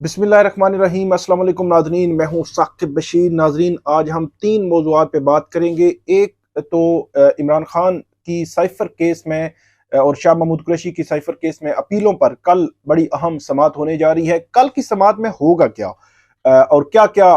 बिस्मिल्लाहिर्रहमानिर्रहीम। अस्सलाम वालेकुम नाज़रीन, मैं हूँ साकिब बशीर। नाज़रीन, आज हम तीन मौज़ूआत पे बात करेंगे। एक तो इमरान खान की साइफ़र केस में और शाह महमूद कुरैशी की साइफ़र केस में अपीलों पर कल बड़ी अहम समाअत होने जा रही है। कल की समाअत में होगा क्या और क्या क्या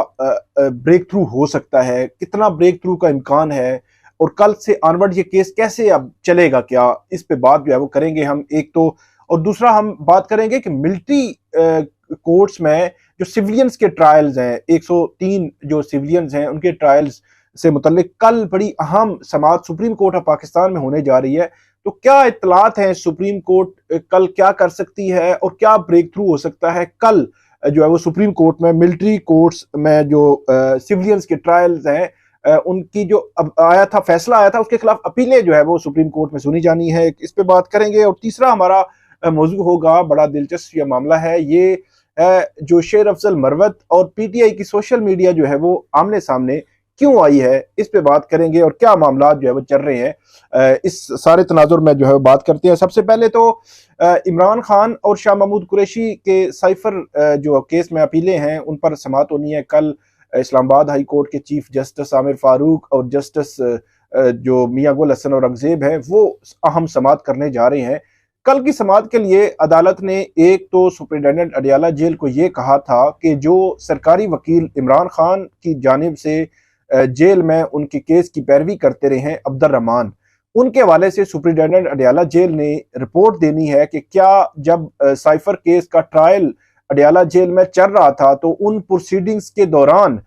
ब्रेक थ्रू हो सकता है, कितना ब्रेक थ्रू का इम्कान है और कल से ऑनवर्ड ये केस कैसे अब चलेगा, क्या इस पे बात जो है वो करेंगे हम। एक तो और दूसरा हम बात करेंगे कि मिलिट्री कोर्ट्स में जो सिविलियंस के ट्रायल्स हैं, 103 जो सिविलियंस हैं उनके ट्रायल्स से मुतल्लिक कल बड़ी अहम समाअत सुप्रीम कोर्ट ऑफ पाकिस्तान में होने जा रही है। तो क्या इत्तलात हैं, सुप्रीम कोर्ट कल क्या कर सकती है और क्या ब्रेक थ्रू हो सकता है कल जो है वो सुप्रीम कोर्ट में मिलिट्री कोर्ट्स में जो सिविलियंस के ट्रायल्स हैं, उनकी जो अब आया था फैसला आया था उसके खिलाफ अपीलें जो है वो सुप्रीम कोर्ट में सुनी जानी है, इस पे बात करेंगे। और तीसरा हमारा मौजू होगा, बड़ा दिलचस्प यह मामला है, ये जो शेर अफजल मरवत और पीटीआई की सोशल मीडिया जो है वो आमने सामने क्यों आई है, इस पे बात करेंगे और क्या मामला जो है वो चल रहे हैं। इस सारे तनाजुर में जो है बात करते हैं। सबसे पहले तो इमरान खान और शाह महमूद कुरैशी के साइफर जो केस में अपीलें हैं उन पर समाअत होनी है कल। इस्लामाबाद हाई कोर्ट के चीफ जस्टिस आमिर फारूक और जस्टिस जो मियां गुल हसन औरंगजेब हैं वो अहम समाअत करने जा रहे हैं। कल की समाअत के लिए अदालत ने एक तो सुप्रिंटेंडेंट अडियाला जेल को ये कहा था कि जो सरकारी वकील इमरान खान की जानिब से जेल में उनके केस की पैरवी करते रहे हैं अब्दुल रहमान, उनके हवाले से सुप्रिंटेंडेंट अडियाला जेल ने रिपोर्ट देनी है कि क्या जब साइफर केस का ट्रायल अडियाला जेल में चल रहा था तो उन प्रोसीडिंग्स के दौरान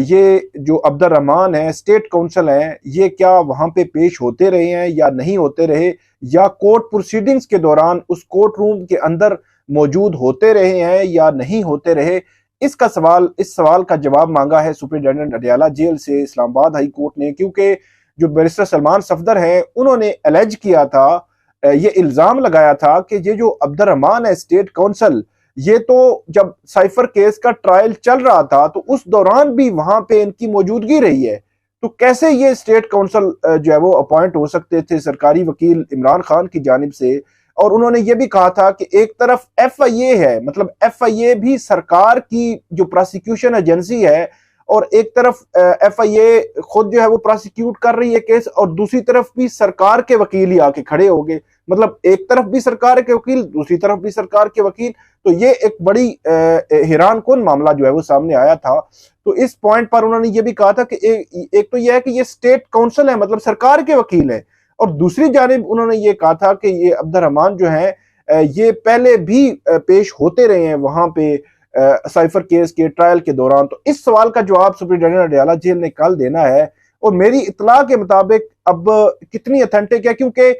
ये जो अब्दुल रहमान है, स्टेट काउंसिल हैं, ये क्या वहां पे पेश होते रहे हैं या नहीं होते रहे, या कोर्ट प्रोसीडिंग्स के दौरान उस कोर्ट रूम के अंदर मौजूद होते रहे हैं या नहीं होते रहे। इस सवाल का जवाब मांगा है सुप्रिंटेंडेंट अडियाला जेल से इस्लामाबाद हाई कोर्ट ने, क्योंकि जो बैरिस्टर सलमान सफदर हैं उन्होंने एलेज किया था, ये इल्जाम लगाया था कि ये जो अब्दुल रहमान है स्टेट काउंसिल, ये तो जब साइफर केस का ट्रायल चल रहा था तो उस दौरान भी वहां पे इनकी मौजूदगी रही है। तो कैसे ये स्टेट काउंसिल जो है वो अपॉइंट हो सकते थे सरकारी वकील इमरान खान की जानिब से। और उन्होंने ये भी कहा था कि एक तरफ एफआईए है, मतलब एफआईए भी सरकार की जो प्रोसिक्यूशन एजेंसी है, और एक तरफ एफआईए खुद जो है वो प्रोसिक्यूट कर रही है केस, और दूसरी तरफ भी सरकार के वकील ही आके खड़े हो गए, मतलब एक तरफ भी सरकार के वकील दूसरी तरफ भी सरकार के वकील। तो ये एक बड़ी हैरान कुन मामला जो है वो सामने आया था। तो इस पॉइंट पर उन्होंने ये भी कहा था कि एक तो यह है कि ये स्टेट काउंसिल है, मतलब सरकार के वकील है, और दूसरी जानिब उन्होंने ये कहा था कि ये अब्दुल रहमान जो है ये पहले भी पेश होते रहे हैं वहां पे साइफर केस के ट्रायल के दौरान। तो इस सवाल का जवाब सुप्रिंटेंडेंट अडियाला जेल ने कल देना है। और मेरी इतला के मुताबिक अब कितनी अथेंटिक है, क्योंकि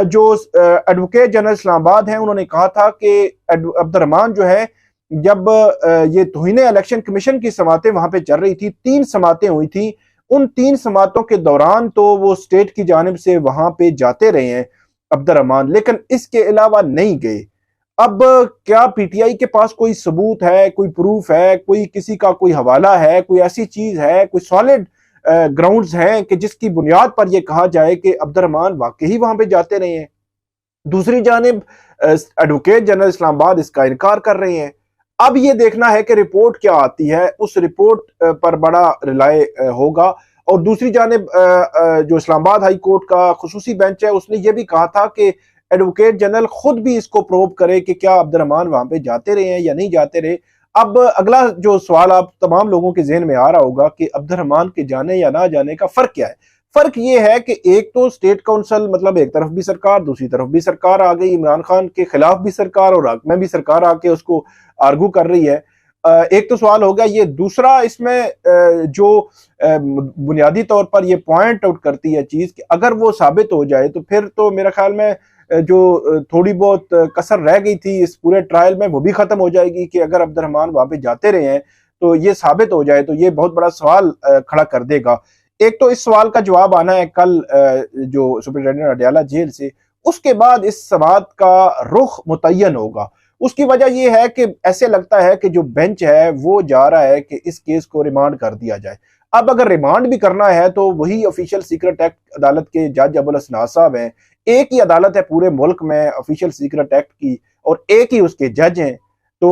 जो एडवोकेट जनरल इस्लामाबाद हैं उन्होंने कहा था कि अब्दुल रहमान जो है, जब ये तौहीन इलेक्शन कमीशन की समातें वहां पे चल रही थी, 3 समातें हुई थी, उन 3 समातों के दौरान तो वो स्टेट की जानिब से वहां पे जाते रहे हैं अब्दुल रहमान, लेकिन इसके अलावा नहीं गए। अब क्या पीटीआई के पास कोई सबूत है, कोई प्रूफ है, कोई किसी का कोई हवाला है, कोई ऐसी चीज है, कोई सॉलिड ग्राउंड्स हैं कि जिसकी बुनियाद पर यह कहा जाए कि अब्दुल रहमान वाकई वहां पे जाते रहे हैं? दूसरी जानिब एडवोकेट जनरल इस्लामाबाद इसका इनकार कर रहे हैं। अब ये देखना है कि रिपोर्ट क्या आती है, उस रिपोर्ट पर बड़ा रिलाय होगा। और दूसरी जानिब जो इस्लामाबाद हाई कोर्ट का खुसूसी बेंच है उसने ये भी कहा था कि एडवोकेट जनरल खुद भी इसको प्रोब करे कि क्या अब्दुल रहमान वहां पे जाते रहे हैं या नहीं जाते रहे। अब अगला जो सवाल आप तमाम लोगों के जहन में आ रहा होगा कि अब्दुल रहमान के जाने या ना जाने का फर्क क्या है। फर्क ये है कि एक तो स्टेट काउंसिल, मतलब एक तरफ भी सरकार दूसरी तरफ भी सरकार आ गई, इमरान खान के खिलाफ भी सरकार और हक में भी सरकार आके उसको आर्गू कर रही है। एक तो सवाल हो गया ये। दूसरा, इसमें जो बुनियादी तौर पर ये पॉइंट आउट करती है चीज कि अगर वो साबित हो जाए तो फिर तो मेरे ख्याल में जो थोड़ी बहुत कसर रह गई थी इस पूरे ट्रायल में वो भी खत्म हो जाएगी कि अगर अब्दुल रहमान वहां पे जाते रहे हैं तो ये साबित हो जाए तो ये बहुत बड़ा सवाल खड़ा कर देगा। एक तो इस सवाल का जवाब आना है कल जो सुप्रिंटेंडेंट अडियाला जेल से, उसके बाद इस सवाल का रुख मुतय्यन होगा। उसकी वजह यह है कि ऐसे लगता है कि जो बेंच है वो जा रहा है कि इस केस को रिमांड कर दिया जाए। अब अगर रिमांड भी करना है तो वही ऑफिशियल सीक्रेट एक्ट अदालत के जज अबुल हसन साहब हैं। एक ही अदालत है पूरे मुल्क में ऑफिशियल सीक्रेट एक्ट की और एक ही उसके जज हैं। तो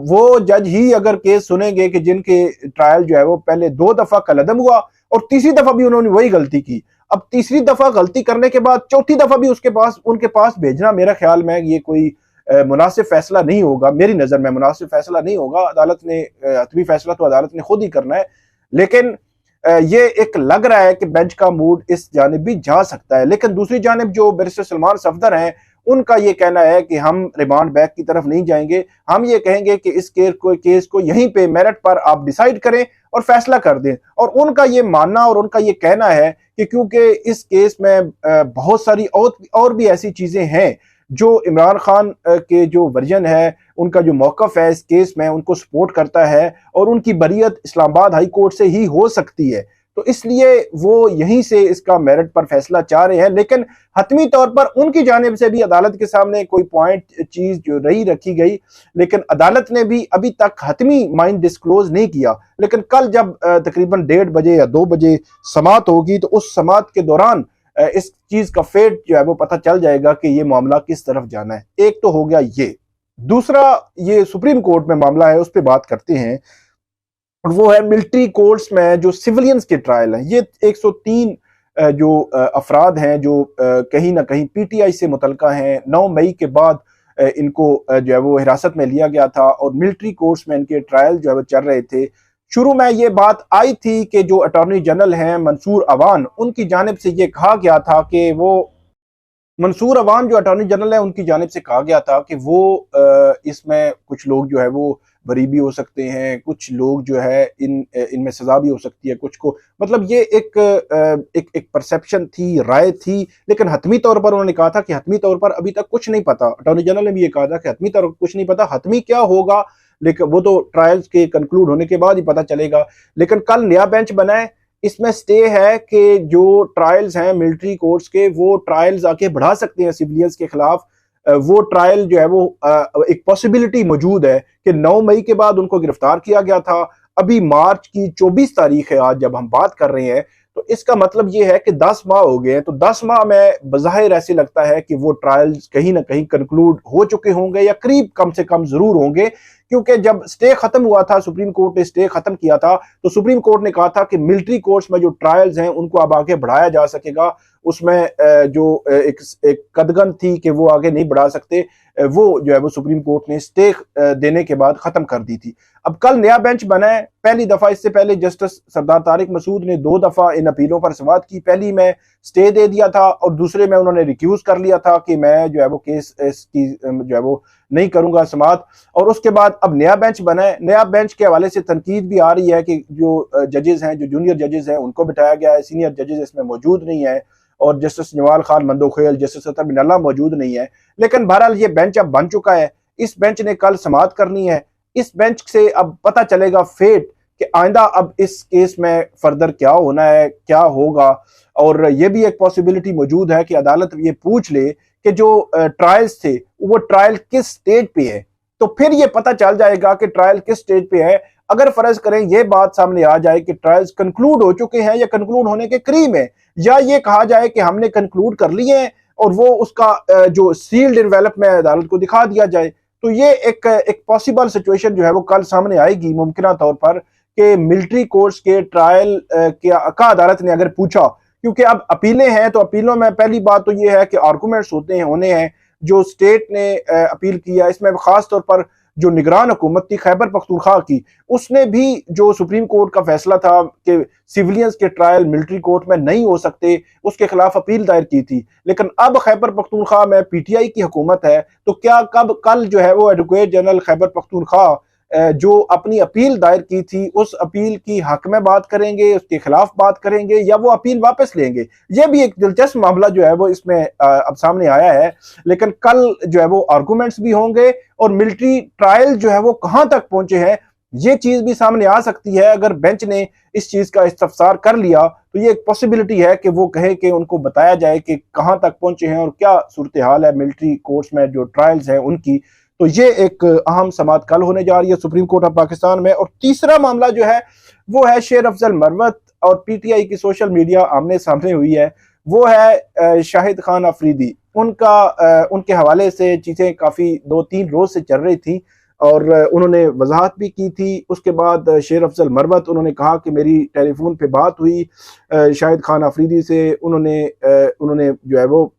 वो जज ही अगर केस सुनेंगे कि जिनके ट्रायल जो है वो पहले 2 दफा कलअदम हुआ और तीसरी दफा भी उन्होंने वही गलती की, अब तीसरी दफा गलती करने के बाद चौथी दफा भी उनके पास भेजना, मेरा ख्याल में ये कोई मुनासिब फैसला नहीं होगा। मेरी नजर में मुनासिब फैसला नहीं होगा। अदालत ने हतमी फैसला तो अदालत ने खुद ही करना है, लेकिन ये एक लग रहा है कि बेंच का मूड इस जानिब भी जा सकता है। लेकिन दूसरी जानिब जो बैरिस्टर सलमान सफदर हैं, उनका ये कहना है कि हम रिमांड बैक की तरफ नहीं जाएंगे, हम ये कहेंगे कि इस केस को यहीं पे मेरिट पर आप डिसाइड करें और फैसला कर दें। और उनका ये मानना और उनका ये कहना है कि क्योंकि इस केस में बहुत सारी और भी ऐसी चीजें हैं जो इमरान खान के जो वर्जन है, उनका जो मौकफ है इस केस में, उनको सपोर्ट करता है और उनकी बरीयत इस्लामाबाद हाई कोर्ट से ही हो सकती है। तो इसलिए वो यहीं से इसका मेरिट पर फैसला चाह रहे हैं। लेकिन हतमी तौर पर उनकी जानिब से भी अदालत के सामने कोई पॉइंट चीज जो रखी गई, लेकिन अदालत ने भी अभी तक हतमी माइंड डिस्क्लोज नहीं किया। लेकिन कल जब तकरीबन 1:30 बजे या 2 बजे समाअत होगी, तो उस समाअत के दौरान इस चीज का फेट जो है वो पता चल जाएगा कि ये मामला किस तरफ जाना है। एक तो हो गया ये। दूसरा, ये सुप्रीम कोर्ट में मामला है, उस पर बात करते हैं। और वो है मिलिट्री कोर्ट्स में जो सिविलियंस के ट्रायल हैं। ये 103 जो अफराद हैं जो कहीं ना कहीं पीटीआई से मुतल्का हैं। 9 मई के बाद इनको जो है वो हिरासत में लिया गया था और मिलिट्री कोर्ट्स में इनके ट्रायल जो है वो चल रहे थे। शुरू में ये बात आई थी कि जो अटॉर्नी जनरल हैं मंसूर अवान, उनकी जानिब से ये कहा गया था कि वो मंसूर अवान जो अटॉर्नी जनरल है, उनकी जानिब से कहा गया था कि वो इसमें कुछ लोग जो है वो बरी भी हो सकते हैं, कुछ लोग जो है इनमें सजा भी हो सकती है कुछ को। मतलब ये एक परसेप्शन थी, राय थी। लेकिन हतमी तौर पर उन्होंने कहा था कि हतमी तौर पर अभी तक कुछ नहीं पता। अटॉर्नी जनरल ने भी ये कहा था कि हतमी तौर पर कुछ नहीं पता, हतमी क्या होगा लेकिन वो तो ट्रायल्स के कंक्लूड होने के बाद ही पता चलेगा। लेकिन कल नया बेंच बना है, इसमें स्टे है कि जो ट्रायल्स हैं मिलिट्री कोर्ट्स के, वो ट्रायल्स आके बढ़ा सकते हैं सिविलियंस के खिलाफ। वो ट्रायल जो है वो एक पॉसिबिलिटी मौजूद है कि 9 मई के बाद उनको गिरफ्तार किया गया था। अभी मार्च की 24 तारीख है आज जब हम बात कर रहे हैं, तो इसका मतलब ये है कि 10 माह हो गए हैं। तो 10 माह में बज़ाहिर ऐसे लगता है कि वो ट्रायल्स कहीं ना कहीं कंक्लूड हो चुके होंगे या करीब कम से कम जरूर होंगे। क्योंकि जब स्टे खत्म हुआ था, सुप्रीम कोर्ट ने स्टे खत्म किया था, तो सुप्रीम कोर्ट ने कहा था कि मिलिट्री कोर्ट्स में जो ट्रायल्स हैं उनको अब आगे बढ़ाया जा सकेगा। उसमें जो एक कदगन थी कि वो आगे नहीं बढ़ा सकते, वो जो है वो सुप्रीम कोर्ट ने स्टे देने के बाद खत्म कर दी थी। अब कल नया बेंच बना है। पहली दफा इससे पहले जस्टिस सरदार तारिक मसूद ने 2 दफा इन अपीलों पर समाअत की। पहली में स्टे दे दिया था और दूसरे में उन्होंने रिक्यूज कर लिया था कि मैं जो है वो केस इसकी जो है वो नहीं करूंगा समाअत। और उसके बाद अब नया बेंच बना है। नया बेंच के हवाले से तनकीद भी आ रही है कि जो जजेस हैं, जो जूनियर जजेस हैं, उनको बिठाया गया है, सीनियर जजेस इसमें मौजूद नहीं है और जस्टिस नवाल खान मंदोखेल, जस्टिस अतर बिन अल्लाह मौजूद नहीं है। लेकिन बहरहाल ये बेंच अब बन चुका है। इस बेंच ने कल समाअत करनी है। इस बेंच से अब पता चलेगा फेट कि आइंदा अब इस केस में फर्दर क्या होना है, क्या होगा। और ये भी एक पॉसिबिलिटी मौजूद है कि अदालत ये पूछ ले कि जो ट्रायल्स थे वो ट्रायल किस स्टेज पे है, तो फिर ये पता चल जाएगा कि ट्रायल किस स्टेज पे है। अगर फर्ज करें ये बात सामने आ जाए कि ट्रायल्स कंक्लूड हो चुके हैं या कंक्लूड होने के करीब है, या ये कहा जाए कि हमने कंक्लूड कर लिए हैं और वो उसका जो सील्ड एनवेलप में अदालत को दिखा दिया जाए, तो ये एक पॉसिबल सिचुएशन जो है वो कल सामने आएगी मुमकिन तौर पर कि मिलिट्री कोर्ट्स के ट्रायल का अदालत ने अगर पूछा। क्योंकि अब अपीलें हैं, तो अपीलों में पहली बात तो ये है कि आर्गूमेंट्स होने हैं। जो स्टेट ने अपील किया, इसमें खास तौर पर जो निगरान हुकूमत थी खैबर पख्तूनख्वा की, उसने भी जो सुप्रीम कोर्ट का फैसला था कि सिविलियंस के ट्रायल मिलिट्री कोर्ट में नहीं हो सकते, उसके खिलाफ अपील दायर की थी। लेकिन अब खैबर पख्तूनख्वा में पीटीआई की हुकूमत है, तो क्या कल जो है वो एडवोकेट जनरल खैबर पख्तूनख्वा जो अपनी अपील दायर की थी, उस अपील की हक में बात करेंगे, उसके खिलाफ बात करेंगे, या वो अपील वापस लेंगे? ये भी एक दिलचस्प मामला जो है वो इसमें अब सामने आया है। लेकिन कल जो है वो आर्गूमेंट्स भी होंगे और मिलिट्री ट्रायल जो है वो कहां तक पहुंचे हैं, ये चीज भी सामने आ सकती है। अगर बेंच ने इस चीज का इस्तफसार कर लिया तो ये एक पॉसिबिलिटी है कि वो कहे कि उनको बताया जाए कि कहां तक पहुंचे हैं और क्या सूरत हाल है मिलिट्री कोर्ट्स में जो ट्रायल्स हैं उनकी। तो ये एक अहम समाअत कल होने जा रही है सुप्रीम कोर्ट ऑफ पाकिस्तान में। और तीसरा मामला जो है वो है शेर अफजल मरवत और पीटीआई की सोशल मीडिया आमने सामने हुई है। वो है शाहिद खान अफरीदी। उनके हवाले से चीजें काफी 2-3 रोज से चल रही थी। और उन्होंने वजाहत भी की थी। उसके बाद शेर अफजल मरवत उन्होंने कहा कि मेरी टेलीफोन पे बात हुई शाहिद खान अफरीदी से, उन्होंने जो है वो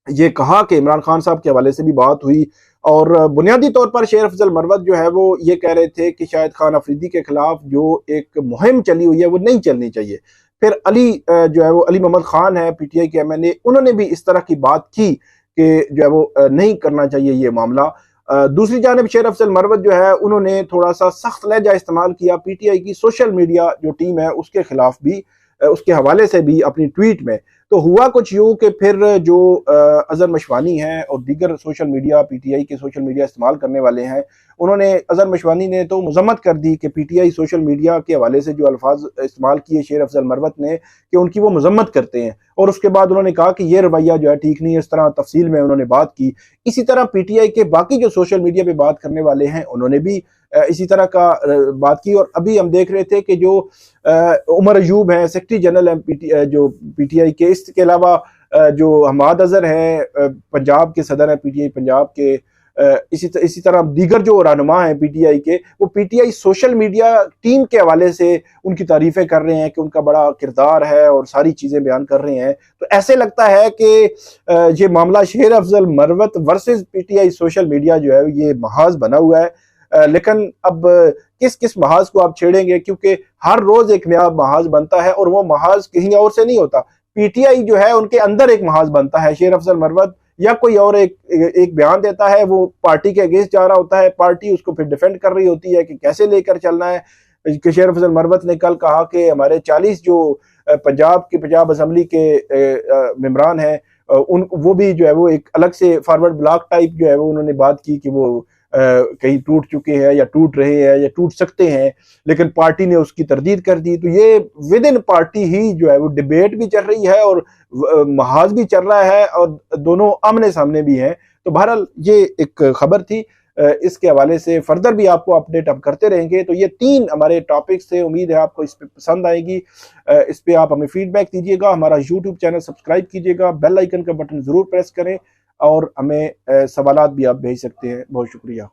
ये कहा कि इमरान खान साहब के हवाले से भी बात हुई, और बुनियादी तौर पर शेर अफजल मरवत जो है वो ये कह रहे थे कि शाहिद खान अफरीदी के खिलाफ जो एक मुहिम चली हुई है वो नहीं चलनी चाहिए। फिर अली जो है वो अली मोहम्मद खान है पीटीआई के एमएनए, उन्होंने भी इस तरह की बात की कि जो है वो नहीं करना चाहिए ये मामला। दूसरी जानिब शेर अफजल मरवत जो है उन्होंने थोड़ा सा सख्त लहजा इस्तेमाल किया पीटीआई की सोशल मीडिया जो टीम है उसके खिलाफ भी, उसके हवाले से भी अपनी ट्वीट में। तो हुआ कुछ यूं कि फिर जो अजहर मशवानी हैं और दीगर सोशल मीडिया पीटीआई के सोशल मीडिया इस्तेमाल करने वाले हैं, उन्होंने अजहर मशवानी ने तो मजम्मत कर दी कि पीटीआई सोशल मीडिया के हवाले से जो अल्फाज इस्तेमाल किए शेर अफजल मरवत ने कि उनकी वो मजम्मत करते हैं, और उसके बाद उन्होंने कहा कि ये रवैया जो है ठीक नहीं है। इस तरह तफसील में उन्होंने बात की। इसी तरह पीटीआई के बाकी जो सोशल मीडिया पे बात करने वाले हैं उन्होंने भी इसी तरह का बात की। और अभी हम देख रहे थे कि जो उमर अयूब हैं सेक्रेटरी जनरल हैं जो पीटीआई के, इसके अलावा जो हमाद अजहर हैं पंजाब के सदर हैं पीटीआई पंजाब के, इसी तरह दीगर जो रहनुमा हैं पीटीआई के, वो पीटीआई सोशल मीडिया टीम के हवाले से उनकी तारीफें कर रहे हैं कि उनका बड़ा किरदार है और सारी चीजें बयान कर रहे हैं। तो ऐसे लगता है कि ये मामला शेर Afzal Marwat versus PTI social media जो है ये महाज बना हुआ है। लेकिन अब किस किस महाज को आप छेड़ेंगे, क्योंकि हर रोज एक नया महाज बनता है और वो महाज कहीं और से नहीं होता। पीटीआई जो है उनके अंदर एक महाज बनता है, शेर अफजल मरवत या कोई और एक बयान देता है, वो पार्टी के अगेंस्ट जा रहा होता है, पार्टी उसको फिर डिफेंड कर रही होती है कि कैसे लेकर चलना है। कि शेर अफजल मरवत ने कल कहा कि हमारे 40 जो पंजाब असम्बली के मेंबरान हैं उन वो भी जो है वो एक अलग से फॉरवर्ड ब्लॉक टाइप जो है वो उन्होंने बात की कि वो कहीं टूट चुके हैं या टूट रहे हैं या टूट सकते हैं, लेकिन पार्टी ने उसकी तरदीद कर दी। तो ये विद इन पार्टी ही जो है वो डिबेट भी चल रही है और महाज भी चल रहा है और दोनों आमने सामने भी हैं। तो बहरहाल ये एक खबर थी, इसके हवाले से फर्दर भी आपको अपडेट हम करते रहेंगे। तो ये 3 हमारे टॉपिक्स थे, उम्मीद है आपको इस पे पसंद आएगी। इस पे आप हमें फीडबैक दीजिएगा, हमारा यूट्यूब चैनल सब्सक्राइब कीजिएगा, बेल आइकन का बटन जरूर प्रेस करें और हमें सवालात भी आप भेज सकते हैं। बहुत शुक्रिया।